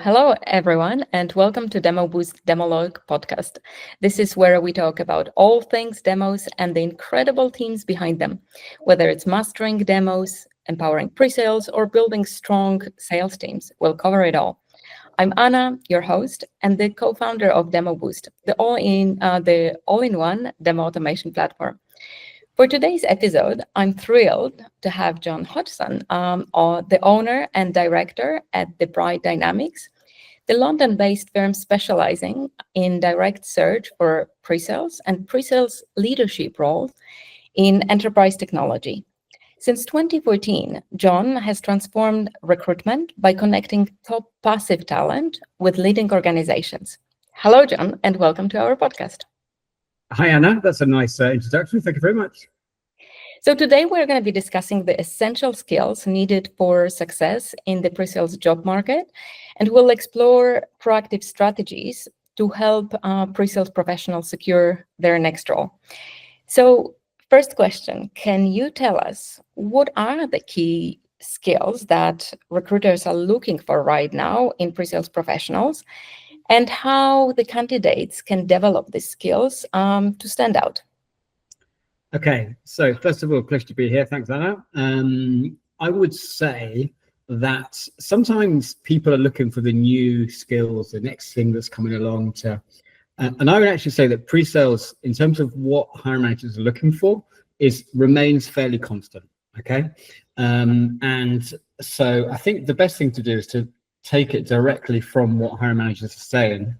hello everyone, and welcome to Demo Boost Demologue podcast. This is where we talk about all things demos and the incredible teams behind them, whether it's mastering demos, empowering pre-sales, or building strong sales teams. We'll cover it all. I'm Anna, your host, and the co-founder of Demo Boost, the all-in-one demo automation platform. For today's episode, I'm thrilled to have John Hodgson, the owner and director at The Bright Dynamics, the London-based firm specializing in direct search for pre-sales and pre-sales leadership roles in enterprise technology. Since 2014, John has transformed recruitment by connecting top passive talent with leading organizations. Hello, John, and welcome to our podcast. Hi, Anna. That's a nice introduction. Thank you very much. So today we're going to be discussing the essential skills needed for success in the pre-sales job market, and we'll explore proactive strategies to help pre-sales professionals secure their next role. So first question, can you tell us what are the key skills that recruiters are looking for right now in pre-sales professionals, and how the candidates can develop these skills to stand out? Okay, so first of all, pleasure to be here. Thanks, Anna. I would say that sometimes people are looking for the new skills, the next thing that's coming along and I would actually say that pre-sales, in terms of what hiring managers are looking for, remains fairly constant, okay? And so I think the best thing to do is to take it directly from what hiring managers are saying.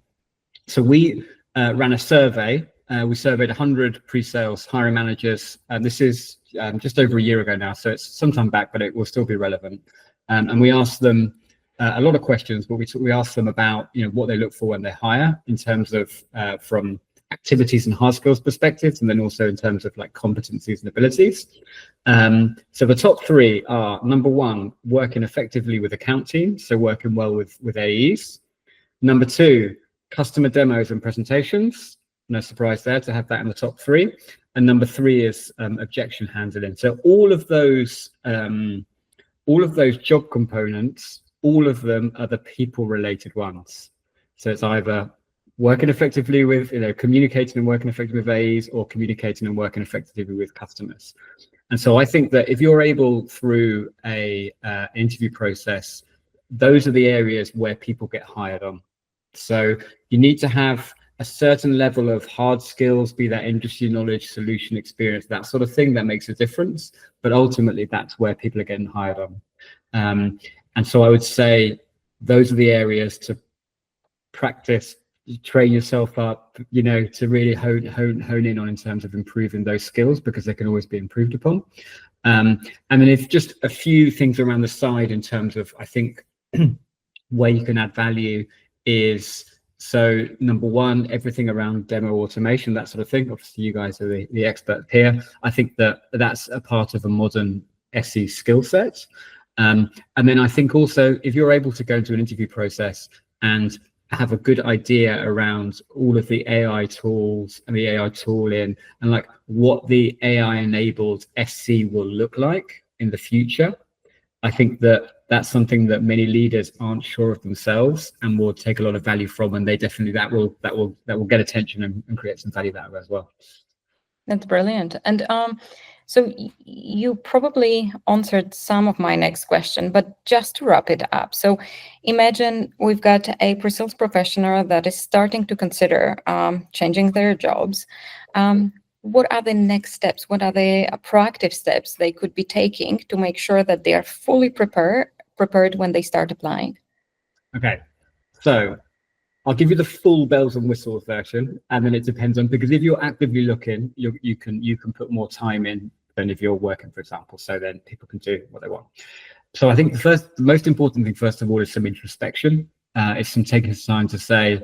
So we ran a survey. We surveyed 100 pre-sales hiring managers, and this is just over a year ago now, so it's some time back, but it will still be relevant. And we asked them a lot of questions, but we asked them about what they look for when they hire, in terms of from activities and hard skills perspectives, and then also in terms of like competencies and abilities. So the top three are: number one, working effectively with account teams, so working well with AEs. Number two, customer demos and presentations. No surprise there to have that in the top three. And number three is objection handling. So all of those job components, all of them are the people-related ones. So it's either working effectively with, communicating and working effectively with AEs, or communicating and working effectively with customers. And so I think that if you're able, through a interview process, those are the areas where people get hired on. So you need to have a certain level of hard skills, be that industry knowledge, solution experience, that sort of thing, that makes a difference. But ultimately, that's where people are getting hired on. And so I would say those are the areas to practice, train yourself up, to really hone in on in terms of improving those skills, because they can always be improved upon. And then if just a few things around the side in terms of, I think, where you can add value is, so number one, everything around demo automation, that sort of thing. Obviously, you guys are the expert here. I think that that's a part of a modern SE skill set. And then I think also, if you're able to go into an interview process and have a good idea around all of the AI tools and the AI tooling, and like what the AI enabled SC will look like in the future, I think that that's something that many leaders aren't sure of themselves and will take a lot of value from, and they definitely that will get attention and create some value that way as well. That's brilliant. And so you probably answered some of my next question, but just to wrap it up. So imagine we've got a pre-sales professional that is starting to consider changing their jobs. What are the next steps? What are the proactive steps they could be taking to make sure that they are fully prepared when they start applying? Okay, so I'll give you the full bells and whistles version, and then it depends on, because if you're actively looking, you can put more time in than if you're working, for example. So then people can do what they want. So I think the most important thing, first of all, is some introspection. It's some taking time to say,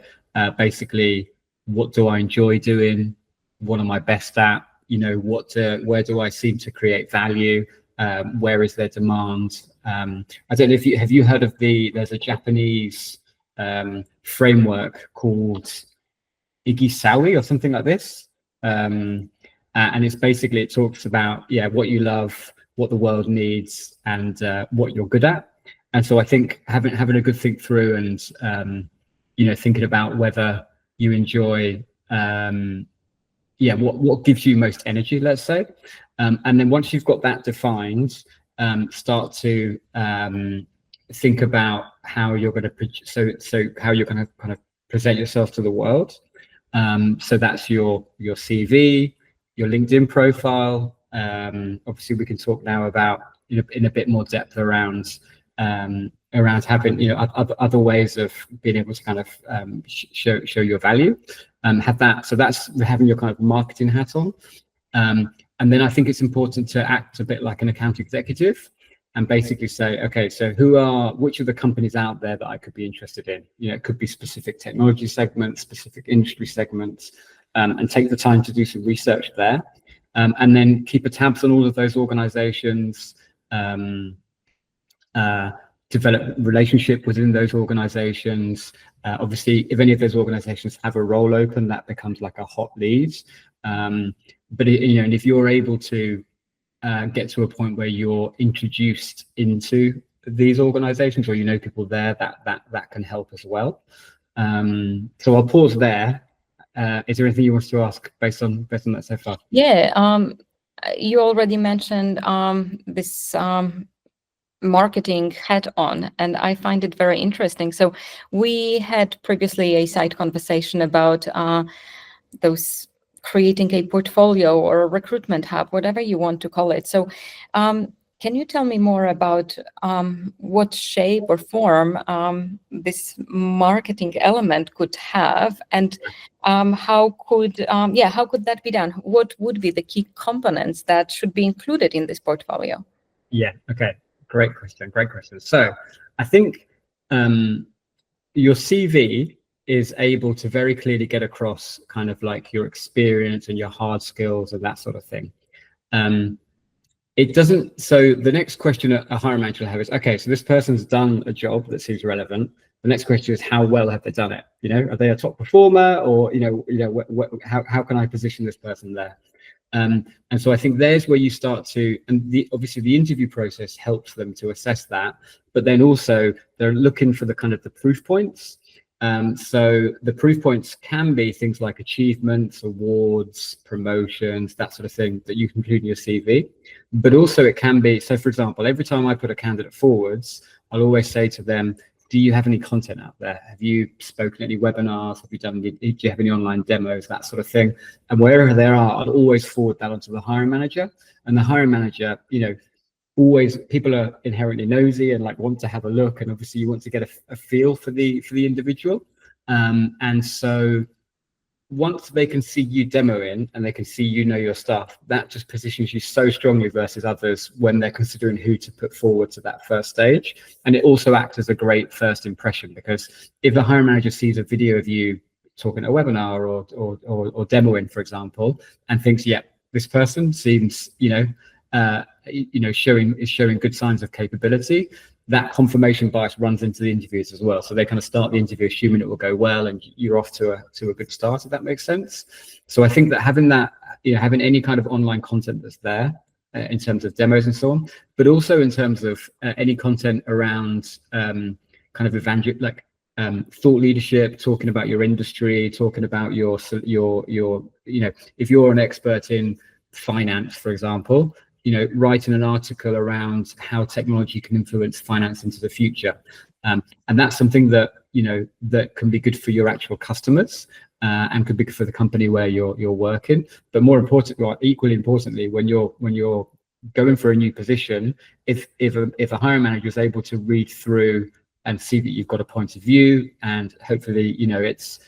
basically, what do I enjoy doing? What am I best at? Where do I seem to create value? Where is there demand? I don't know if have you heard of there's a Japanese framework called Igisawi or something like this. And it's basically, it talks about, what you love, what the world needs, and what you're good at. And so I think having a good think through and thinking about whether you enjoy what gives you most energy, let's say, and then once you've got that defined, start to think about how you're going to how you're going to kind of present yourself to the world. So that's your CV, your LinkedIn profile. Obviously, we can talk now about in a bit more depth around having other ways of being able to kind of show your value. Have that. So that's having your kind of marketing hat on. And then I think it's important to act a bit like an account executive and basically say, okay, so which of the companies out there that I could be interested in? It could be specific technology segments, specific industry segments, and take the time to do some research there. And then keep a tabs on all of those organizations, develop relationship within those organizations. Obviously, if any of those organizations have a role open, that becomes like a hot lead. But and if you're able to get to a point where you're introduced into these organizations, or people there, that can help as well. So I'll pause there. Is there anything you want to ask based on that so far? Yeah, you already mentioned this marketing hat on, and I find it very interesting. So we had previously a side conversation about those creating a portfolio or a recruitment hub, whatever you want to call it. So can you tell me more about what shape or form this marketing element could have, and how could that be done? What would be the key components that should be included in this portfolio? Yeah, okay. Great question. So I think your CV is able to very clearly get across kind of like your experience and your hard skills and that sort of thing. It doesn't. So the next question a hiring manager will have is, okay, so this person's done a job that seems relevant. The next question is, how well have they done it? Are they a top performer, or how can I position this person there? And so I think there's where you start to, and obviously the interview process helps them to assess that, but then also they're looking for the kind of the proof points. So the proof points can be things like achievements, awards, promotions, that sort of thing that you can include in your CV. But also it can be, so for example, every time I put a candidate forwards, I'll always say to them, do you have any content out there? Have you spoken at any webinars? Do you have any online demos, that sort of thing? And wherever there are, I'd always forward that onto the hiring manager. And the hiring manager, always, people are inherently nosy and like want to have a look, and obviously you want to get a feel for the individual. And so once they can see you demoing and they can see your stuff, that just positions you so strongly versus others when they're considering who to put forward to that first stage. And it also acts as a great first impression, because if a hiring manager sees a video of you talking at a webinar or demoing, for example, and thinks, yeah, this person seems showing good signs of capability, that confirmation bias runs into the interviews as well. So they kind of start the interview assuming it will go well, and you're off to a good start, if that makes sense. So I think that having any kind of online content that's there in terms of demos and so on, but also in terms of any content around kind of thought leadership, talking about your industry, talking about your if you're an expert in finance, for example, writing an article around how technology can influence finance into the future. And that's something that, that can be good for your actual customers and could be good for the company where you're working. But more importantly, or equally importantly, when you're going for a new position, if a hiring manager is able to read through and see that you've got a point of view, and hopefully, it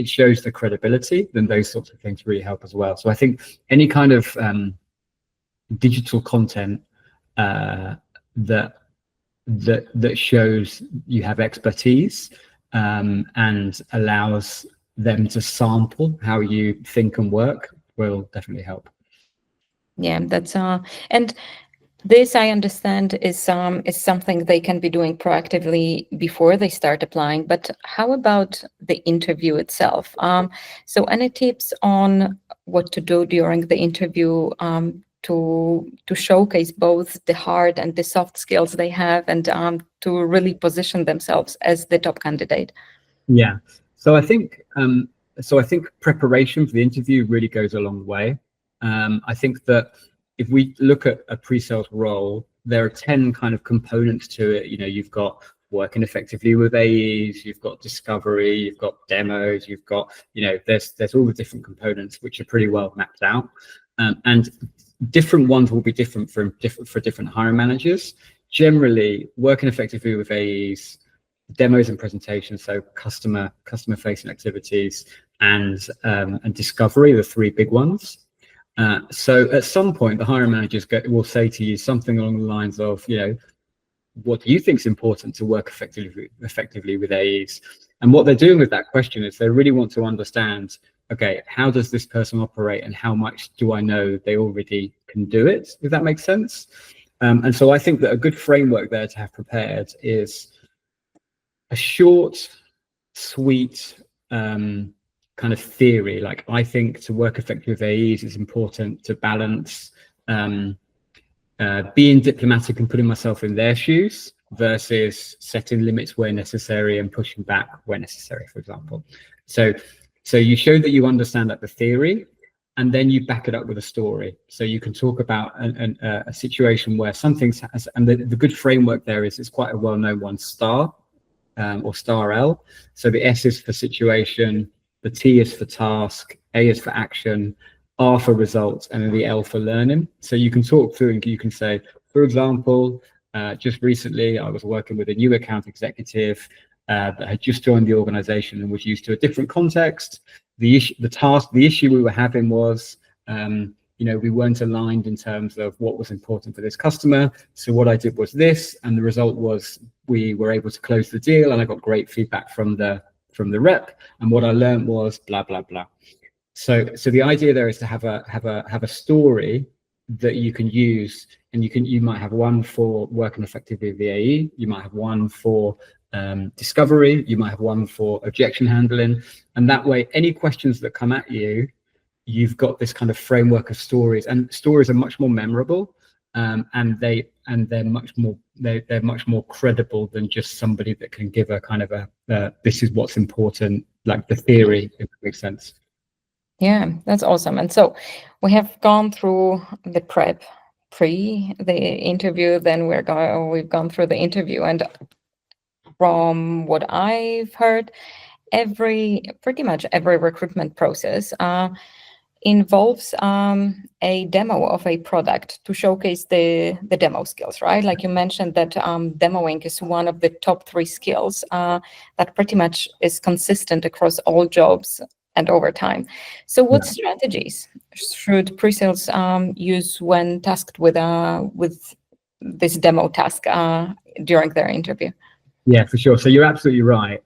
shows the credibility, then those sorts of things really help as well. So I think any kind of digital content that shows you have expertise and allows them to sample how you think and work will definitely help. Yeah, that's and this, I understand, is something they can be doing proactively before they start applying. But how about the interview itself? So any tips on what to do during the interview to showcase both the hard and the soft skills they have, and to really position themselves as the top candidate? Yeah. So I think preparation for the interview really goes a long way. I think that if we look at a pre-sales role, there are 10 kind of components to it. You've got working effectively with AEs, you've got discovery, you've got demos, you've got, there's all the different components which are pretty well mapped out. And different ones will be different for different hiring managers. Generally, working effectively with AEs, demos and presentations, so customer facing activities, and discovery are the three big ones. So at some point, the hiring managers will say to you something along the lines of, what do you think is important to work effectively with AEs? And what they're doing with that question is they really want to understand, okay, how does this person operate, and how much do I know they already can do it, if that makes sense? And so I think that a good framework there to have prepared is a short, sweet kind of theory. Like, I think to work effectively with AEs, it's important to balance being diplomatic and putting myself in their shoes versus setting limits where necessary and pushing back where necessary, for example. So you show that you understand the theory, and then you back it up with a story. So you can talk about a situation where something's, and the good framework there is, it's quite a well-known one, STAR, or STAR L. So the S is for situation, the T is for task, A is for action, R for results, and then the L for learning. So you can talk through and you can say, for example, just recently I was working with a new account executive that had just joined the organization and was used to a different context. The issue we were having was, we weren't aligned in terms of what was important for this customer. So what I did was this, and the result was we were able to close the deal, and I got great feedback from the rep. And what I learned was blah blah blah. So the idea there is to have a story that you can use, and you might have one for working effectively with the AE, you might have one for discovery, you might have one for objection handling, and that way any questions that come at you, you've got this kind of framework of stories, and stories are much more memorable, and they're much more credible than just somebody that can give a kind of a this is what's important, like the theory, if it makes sense. Yeah, that's awesome. And so we have gone through the prep pre the interview, then we've gone through the interview, and from what I've heard, pretty much every recruitment process involves a demo of a product to showcase the demo skills, right? Like you mentioned that demoing is one of the top 3 skills that pretty much is consistent across all jobs and over time. So what strategies should pre-sales use when tasked with this demo task during their interview? Yeah, for sure. So you're absolutely right.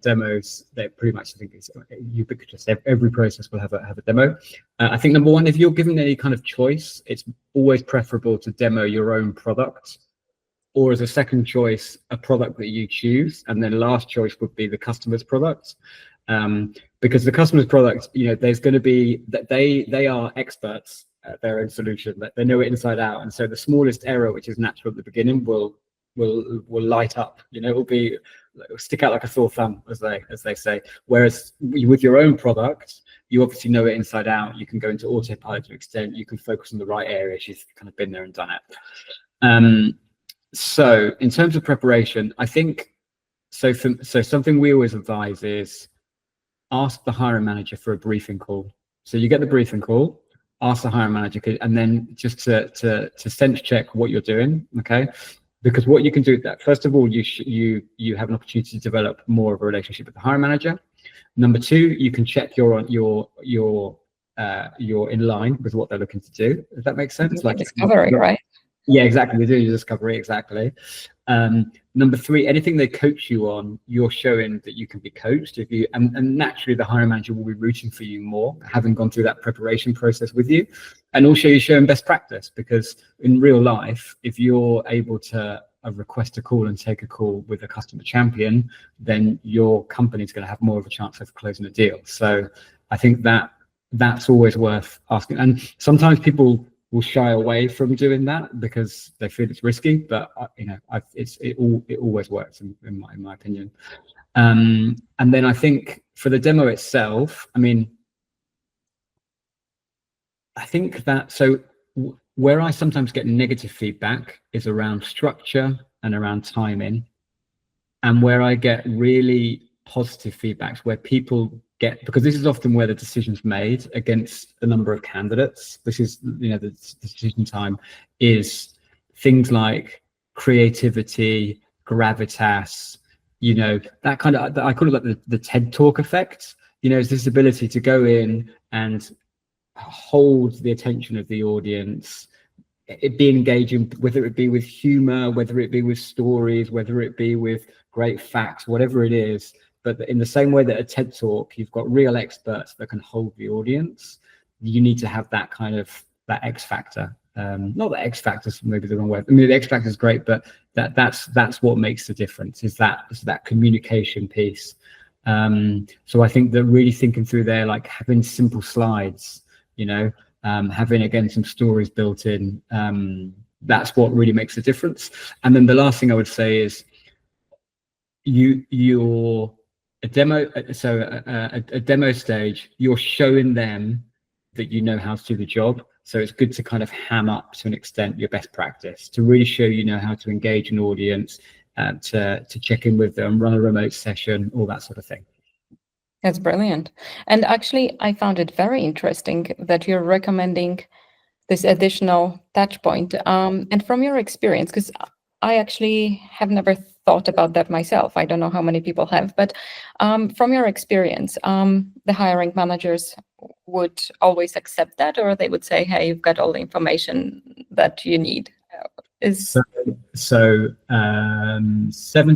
Demos, they're pretty much, I think it's ubiquitous. Every process will have a demo. I think number one, if you're given any kind of choice, it's always preferable to demo your own product, or as a second choice, a product that you choose, and then last choice would be the customer's product. Because the customer's product, there's going to be that they are experts at their own solution, that they know it inside out, and so the smallest error, which is natural at the beginning, will light up. It'll stick out like a sore thumb, as they say. Whereas with your own product, you obviously know it inside out. You can go into autopilot to an extent. You can focus on the right areas. You've kind of been there and done it. So in terms of preparation, I think so something we always advise is ask the hiring manager for a briefing call. So you get the briefing call, ask the hiring manager, and then just to sense check what you're doing, okay? Because what you can do with that, first of all, you have an opportunity to develop more of a relationship with the hiring manager. Number 2, you can check you're in line with what they're looking to do. If that makes sense, like discovery, right? Yeah, exactly. They do your discovery, exactly. Number 3, anything they coach you on, you're showing that you can be coached. And naturally, the hiring manager will be rooting for you more, having gone through that preparation process with you. And also, you're showing best practice, because in real life, if you're able to request a call and take a call with a customer champion, then your company's going to have more of a chance of closing a deal. So I think that's always worth asking. And sometimes people will shy away from doing that because they feel it's risky. But it always works in my opinion. And then I think for the demo itself, I mean, I think that where I sometimes get negative feedback is around structure and around timing, and where I get really positive feedbacks where people get, because this is often where the decision's made against a number of candidates. This is, the decision time is things like creativity, gravitas, that kind of, I call it like the TED Talk effect. It's this ability to go in and hold the attention of the audience, it be engaging, whether it be with humor, whether it be with stories, whether it be with great facts, whatever it is. But in the same way that a TED Talk, you've got real experts that can hold the audience, you need to have that kind of, that X factor. Not that X factor is maybe the wrong word. I mean, the X factor is great, but that's what makes the difference, is that communication piece. So I think that really thinking through there, like having simple slides, having, again, some stories built in, that's what really makes a difference. And then the last thing I would say is a demo stage, you're showing them that you know how to do the job. So it's good to kind of ham up to an extent your best practice, to really show how to engage an audience, to check in with them, run a remote session, all that sort of thing. That's brilliant. And actually, I found it very interesting that you're recommending this additional touch point. And from your experience, because I actually have never thought about that myself. I don't know how many people have, but from your experience, the hiring managers would always accept that, or they would say, hey, you've got all the information that you need. So 7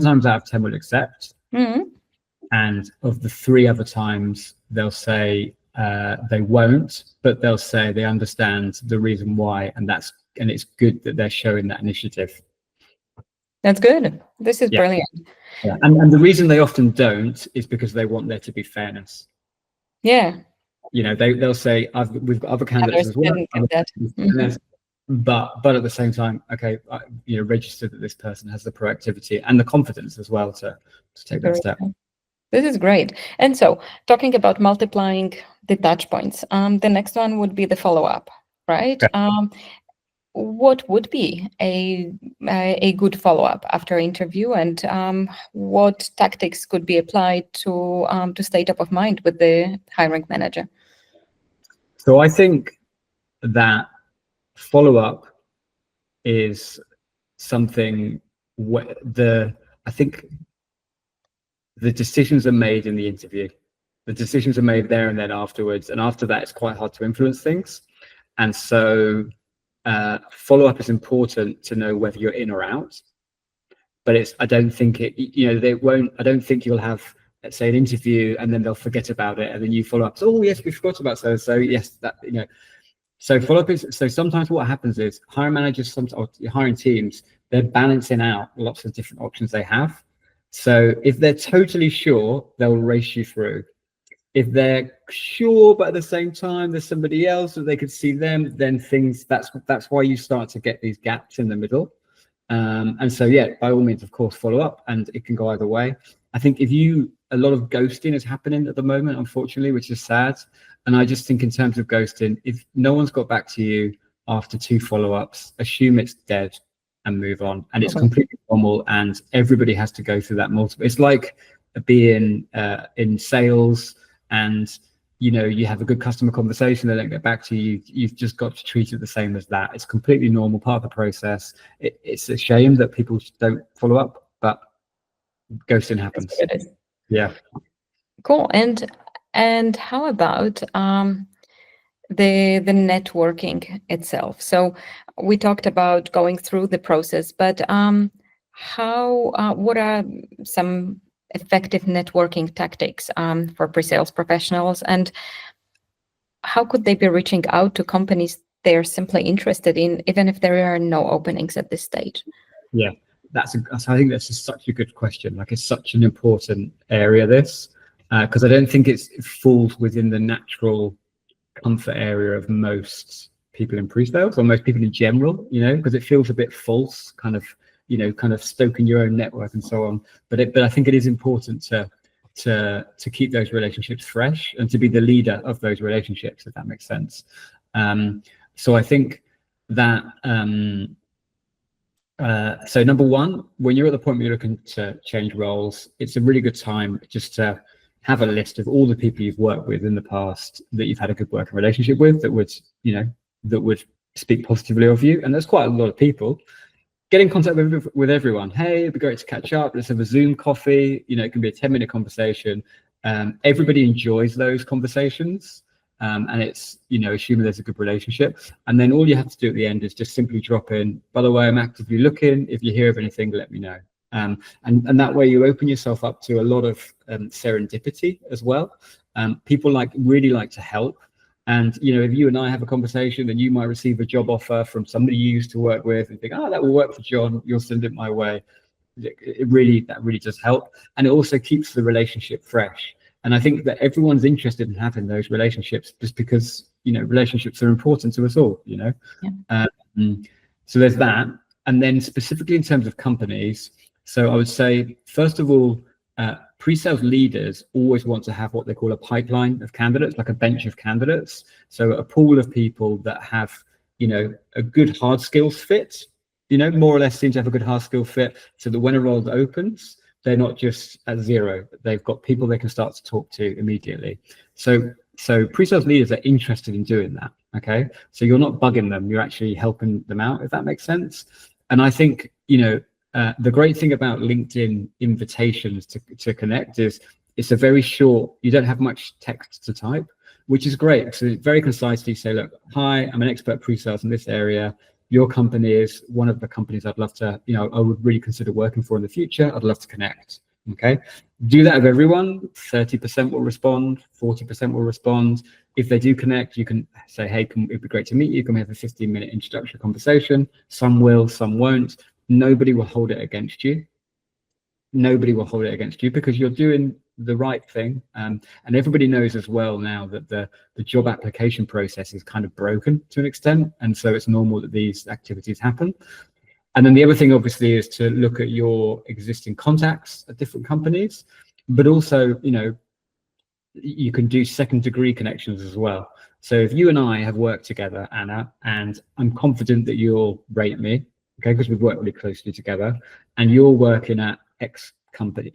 times out of 10 will accept. Mm-hmm. And of the 3 other times, they'll say they won't, but they'll say they understand the reason why, and it's good that they're showing that initiative. That's good. This is brilliant. Yeah, and the reason they often don't is because they want there to be fairness. Yeah. They'll say, we've got other candidates as well. But at the same time, okay, register that this person has the proactivity and the confidence as well to take that step. This is great. And so, talking about multiplying the touch points, the next one would be the follow-up, right? Okay. What would be a good follow-up after interview, and what tactics could be applied to stay top of mind with the hiring manager? So I think that follow-up is something where I think the decisions are made in the interview. The decisions are made there and then afterwards, and after that, it's quite hard to influence things. And so follow-up is important to know whether you're in or out. But I don't think you'll have, let's say, an interview and then they'll forget about it, and then you follow up. So, oh yes, we forgot about so yes, that So follow-up is, so sometimes what happens is hiring managers, or hiring teams, they're balancing out lots of different options they have. So if they're totally sure, they'll race you through. If they're sure, but at the same time, there's somebody else that they could see them, then that's why you start to get these gaps in the middle. And so, yeah, by all means, of course, follow up, and it can go either way. I think a lot of ghosting is happening at the moment, unfortunately, which is sad. And I just think in terms of ghosting, if no one's got back to you after 2 follow-ups, assume it's dead and move on. And it's completely normal, and everybody has to go through that multiple. It's like being in sales, and you have a good customer conversation, they don't get back to you. You've just got to treat it the same as that. It's completely normal, part of the process. It's a shame that people don't follow up, but ghosting happens. Yeah. Cool. And how about the networking itself? So we talked about going through the process, but what are some effective networking tactics for pre-sales professionals, and how could they be reaching out to companies they're simply interested in, even if there are no openings at this stage? Yeah, I think that's such a good question. Like, it's such an important area, this, because I don't think it falls within the natural comfort area of most people in pre-sales or most people in general, because it feels a bit false, kind of stoking your own network and so on. But I think it is important to keep those relationships fresh and to be the leader of those relationships, if that makes sense. So I think that so number one, when you're at the point where you're looking to change roles, it's a really good time just to have a list of all the people you've worked with in the past that you've had a good working relationship with, that would speak positively of you. And there's quite a lot of people. Get in contact with everyone. Hey, it'd be great to catch up. Let's have a Zoom coffee. It can be a 10-minute conversation. Everybody enjoys those conversations. And it's, assuming there's a good relationship. And then all you have to do at the end is just simply drop in, by the way, I'm actively looking. If you hear of anything, let me know. And that way you open yourself up to a lot of serendipity as well. People really like to help. And, if you and I have a conversation, then you might receive a job offer from somebody you used to work with and think, oh, that will work for John. You'll send it my way. That really does help. And it also keeps the relationship fresh. And I think that everyone's interested in having those relationships just because, relationships are important to us all, Yeah. So there's that. And then specifically in terms of companies, so I would say, first of all, pre-sales leaders always want to have what they call a pipeline of candidates, like a bench of candidates. So a pool of people that have, a good hard skills fit, more or less seem to have a good hard skill fit, so that when a role opens, they're not just at zero. They've got people they can start to talk to immediately. So pre-sales leaders are interested in doing that. Okay. So you're not bugging them, you're actually helping them out, if that makes sense. And I think, the great thing about LinkedIn invitations to connect is it's a very short, you don't have much text to type, which is great. So it's very concisely say, look, hi, I'm an expert pre-sales in this area. Your company is one of the companies I'd love to, I would really consider working for in the future. I'd love to connect. Okay. Do that with everyone. 30% will respond, 40% will respond. If they do connect, you can say, hey, it'd be great to meet you. Can we have a 15-minute introductory conversation? Some will, some won't. Nobody will hold it against you. Nobody will hold it against you because you're doing the right thing. And everybody knows as well now that the job application process is kind of broken to an extent. And so it's normal that these activities happen. And then the other thing, obviously, is to look at your existing contacts at different companies, but also, you can do second degree connections as well. So if you and I have worked together, Anna, and I'm confident that you'll rate me, okay, because we've worked really closely together, and you're working at X company,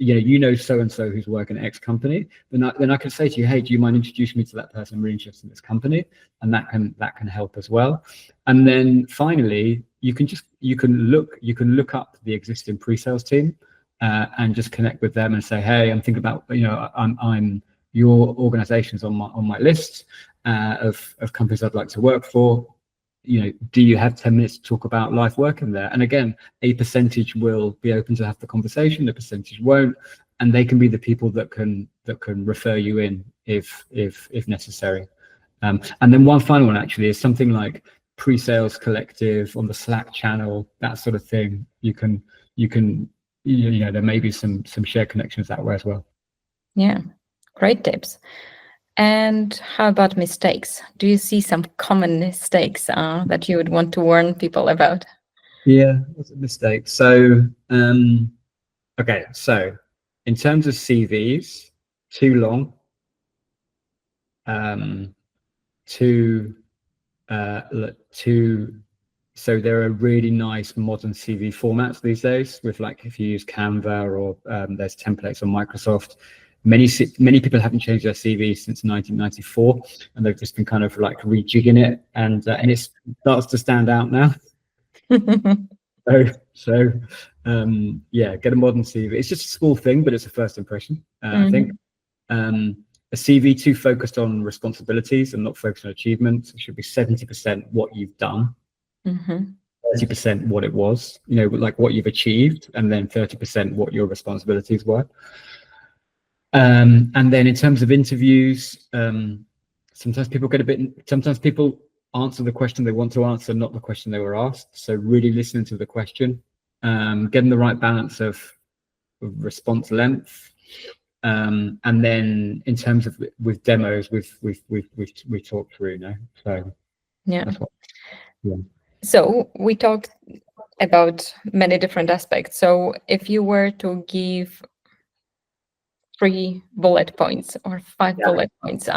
so-and-so who's working at X company, then I can say to you, hey, do you mind introducing me to that person? I'm really interested in this company, and that can help as well. And then finally, you can look up the existing pre-sales team and just connect with them and say, hey, I'm thinking about, I'm your organization's on my list of companies I'd like to work for. Do you have 10 minutes to talk about life working there? And again, a percentage will be open to have the conversation, a percentage won't, and they can be the people that can refer you in if necessary. And then one final one actually is something like pre-sales collective on the Slack channel, that sort of thing. There may be some shared connections that way as well. Yeah, great tips. And how about mistakes? Do you see some common mistakes that you would want to warn people about? Yeah, what's a mistake? So, okay, so in terms of CVs, too long, so there are really nice modern CV formats these days with, like, if you use Canva or there's templates on Microsoft. Many people haven't changed their CV since 1994, and they've just been kind of like rejigging it, and it starts to stand out now. So yeah, get a modern CV. It's just a small thing, but it's a first impression. I think a CV too focused on responsibilities and not focused on achievements. It should be 70% what you've done, 30% what it was, like what you've achieved, and then 30% what your responsibilities were. And then in terms of interviews, sometimes people answer the question they want to answer, not the question they were asked. So really listening to the question, getting the right balance of response length. And then in terms of with demos, we've talked through, So Yeah. That's what. Yeah. So we talked about many different aspects. So if you were to give 3 bullet points or 5 Yeah. bullet points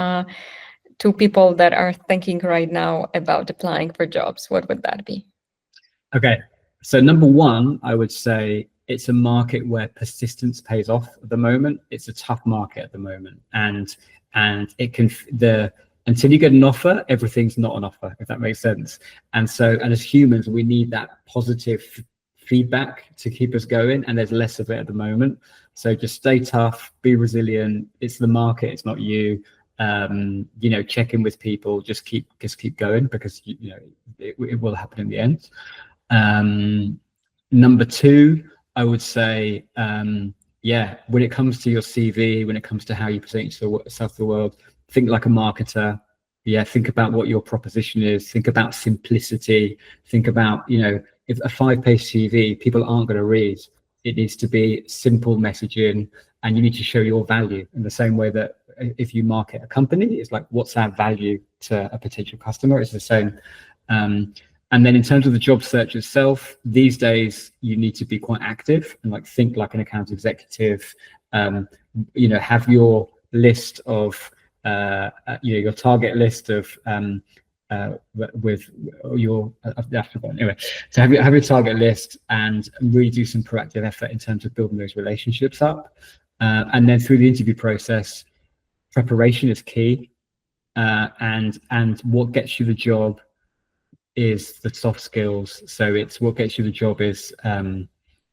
to people that are thinking right now about applying for jobs, what would that be? Okay. So number one, I would say it's a market where persistence pays off at the moment. It's a tough market at the moment, and it can until you get an offer, everything's not an offer, if that makes sense. And as humans, we need that positive feedback to keep us going, and there's less of it at the moment. So just stay tough, be resilient. It's the market, it's not you. Check in with people, just keep going, because it will happen in the end. Number two, I would say, when it comes to your CV, when it comes to how you present yourself to the world, think like a marketer. Think about what your proposition is. Think about simplicity. Think about, if a 5-page CV, people aren't going to read. It needs to be simple messaging, and you need to show your value in the same way that if you market a company, it's like, what's our value to a potential customer? It's the same. And then in terms of the job search itself, these days you need to be quite active and think like an account executive. Have your list of your target list of with your anyway. So have your target list and really do some proactive effort in terms of building those relationships up. And then through the interview process, preparation is key. And what gets you the job is the soft skills. So it's what gets you the job is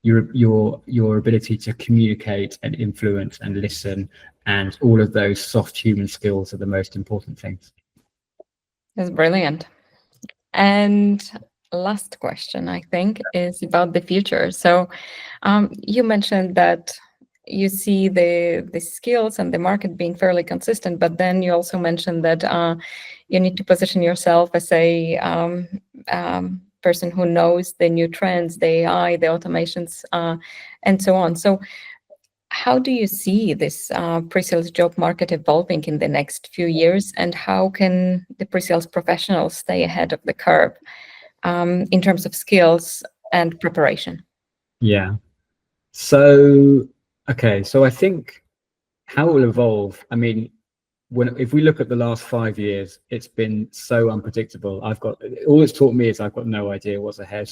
your ability to communicate and influence and listen, and all of those soft human skills are the most important things. That's brilliant. And last question, I think, is about the future. So you mentioned that you see the skills and the market being fairly consistent, but then you also mentioned that you need to position yourself as a person who knows the new trends, the AI, the automations, and so on. So how do you see this pre-sales job market evolving in the next few years, and how can the pre-sales professionals stay ahead of the curve in terms of skills and preparation? Yeah. So I think how it will evolve. I mean, if we look at the last 5 years, it's been so unpredictable. All it's taught me is I've got no idea what's ahead.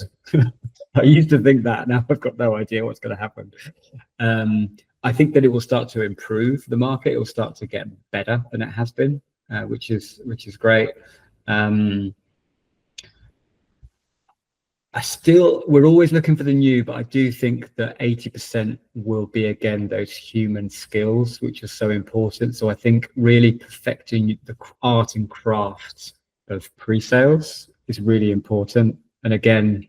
I used to think that, now I've got no idea what's going to happen. I think that it will start to improve the market. It will start to get better than it has been, which is great. We're always looking for the new, but I do think that 80% will be, again, those human skills, which are so important. So I think really perfecting the art and craft of pre-sales is really important. And again,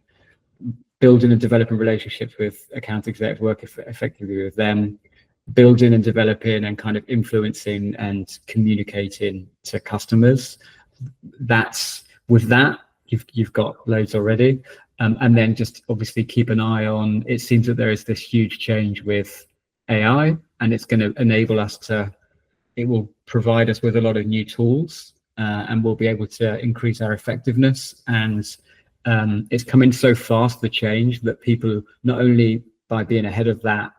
building and developing relationships with account execs, work effectively with them, building and developing and kind of influencing and communicating to customers. You've got loads already. And then just obviously keep an eye on, it seems that there is this huge change with AI, and it's going to enable us it will provide us with a lot of new tools, and we'll be able to increase our effectiveness. And it's coming so fast, the change, that people, not only by being ahead of that,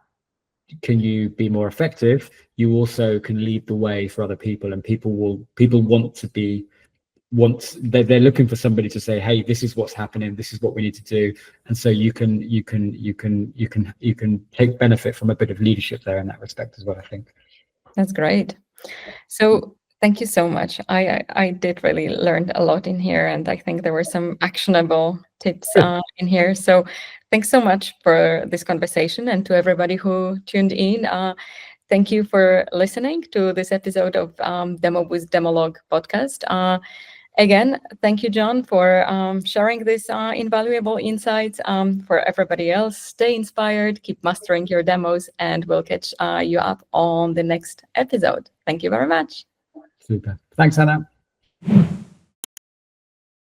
can you be more effective, you also can lead the way for other people, and people want to be, they're looking for somebody to say, hey, this is what's happening, this is what we need to do. And so you can take benefit from a bit of leadership there in that respect as well, I think. That's great. So thank you so much. I did really learn a lot in here, and I think there were some actionable tips in here. So thanks so much for this conversation, and to everybody who tuned in. Thank you for listening to this episode of Demoboost Demologue podcast. Again, thank you, John, for sharing this invaluable insights. For everybody else, stay inspired, keep mastering your demos, and we'll catch you up on the next episode. Thank you very much. Super. Thanks, Anna.